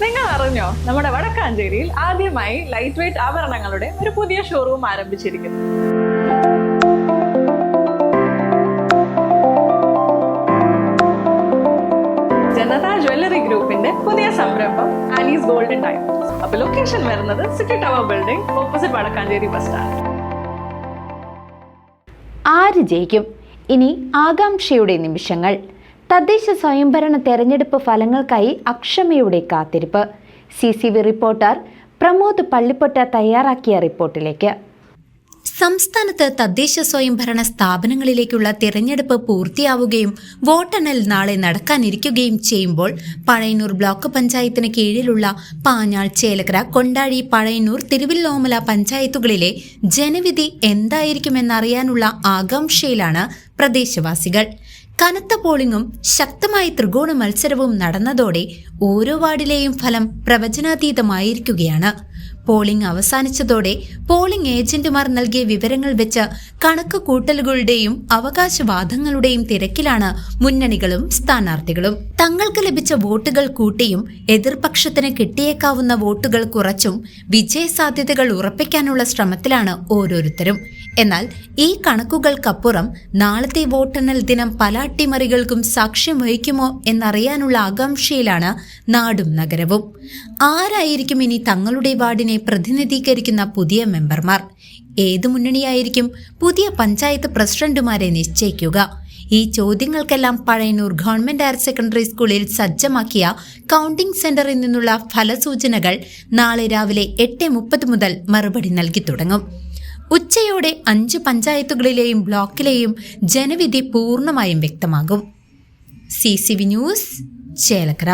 നിങ്ങൾ അറിഞ്ഞോ, നമ്മുടെ വടക്കാഞ്ചേരിയിൽ ആദ്യമായി ലൈറ്റ് വെയ്റ്റ് ആഭരണങ്ങളുടെ ഒരു പുതിയ ഷോറൂം ആരംഭിച്ചിരിക്കുന്നു. ജനത ജ്വല്ലറി ഗ്രൂപ്പിന്റെ പുതിയ സംരംഭം ആനീസ് ഗോൾഡൻ ഡയമണ്ട്സ്. അപ്പൊ ലൊക്കേഷൻ വരുന്നത് city tower building opposite Vadakkanchery bus stand. ആര് ജയിക്കും? ഇനി ആകാംക്ഷയുടെ നിമിഷങ്ങൾ. തദ്ദേശ സ്വയംഭരണ തെരഞ്ഞെടുപ്പ് ഫലങ്ങൾക്കായി അക്ഷമയുടെ കാത്തിരിപ്പ്. CCV റിപ്പോർട്ടർ പ്രമോദ് പള്ളിപ്പൊറ്റ തയ്യാറാക്കിയ റിപ്പോർട്ടിലേക്ക്. സംസ്ഥാനത്ത് തദ്ദേശ സ്വയംഭരണ സ്ഥാപനങ്ങളിലേക്കുള്ള തിരഞ്ഞെടുപ്പ് പൂർത്തിയാവുകയും വോട്ടെണ്ണൽ നാളെ നടക്കാനിരിക്കുകയും ചെയ്യുമ്പോൾ പഴയന്നൂർ ബ്ലോക്ക് പഞ്ചായത്തിന് കീഴിലുള്ള പാഞ്ഞാൾ, ചേലക്കര, കൊണ്ടാഴി, പഴയന്നൂർ, തിരുവല്ലോമല പഞ്ചായത്തുകളിലെ ജനവിധി എന്തായിരിക്കുമെന്നറിയാനുള്ള ആകാംക്ഷയിലാണ് പ്രദേശവാസികൾ. കനത്ത പോളിംഗും ശക്തമായ ത്രികോണ മത്സരവും നടന്നതോടെ ഓരോ വാർഡിലെയും ഫലം പ്രവചനാതീതമായിരിക്കുകയാണ്. പോളിംഗ് അവസാനിച്ചതോടെ പോളിംഗ് ഏജന്റുമാർ നൽകിയ വിവരങ്ങൾ വെച്ച് കണക്ക് കൂട്ടലുകളുടെയും അവകാശവാദങ്ങളുടെയും തിരക്കിലാണ് മുന്നണികളും സ്ഥാനാർത്ഥികളും. തങ്ങൾക്ക് ലഭിച്ച വോട്ടുകൾ കൂട്ടിയും എതിർപക്ഷത്തിന് കിട്ടിയേക്കാവുന്ന വോട്ടുകൾ കുറച്ചും വിജയസാധ്യതകൾ ഉറപ്പിക്കാനുള്ള ശ്രമത്തിലാണ് ഓരോരുത്തരും. എന്നാൽ ഈ കണക്കുകൾക്കപ്പുറം നാളത്തെ വോട്ടെണ്ണൽ ദിനം പല അട്ടിമറികൾക്കും സാക്ഷ്യം വഹിക്കുമോ എന്നറിയാനുള്ള ആകാംക്ഷയിലാണ് നാടും നഗരവും. ആരായിരിക്കും ഇനി തങ്ങളുടെ വാർഡിനെ പ്രതിനിധീകരിക്കുന്ന പുതിയ മെമ്പർമാർ? ഏതു മുന്നണിയായിരിക്കും പുതിയ പഞ്ചായത്ത് പ്രസിഡന്റുമാരെ നിശ്ചയിക്കുക? ഈ ചോദ്യങ്ങൾക്കെല്ലാം പഴയന്നൂർ ഗവൺമെന്റ് ഹയർ സെക്കൻഡറി സ്കൂളിൽ സജ്ജമാക്കിയ കൗണ്ടിംഗ് സെന്ററിൽ നിന്നുള്ള ഫലസൂചനകൾ നാളെ രാവിലെ 8:30 മുതൽ മറുപടി നൽകി തുടങ്ങും. ഉച്ചയോടെ 5 പഞ്ചായത്തുകളിലെയും ബ്ലോക്കിലെയും ജനവിധി പൂർണ്ണമായും വ്യക്തമാകും. CCV news, Chelakkara.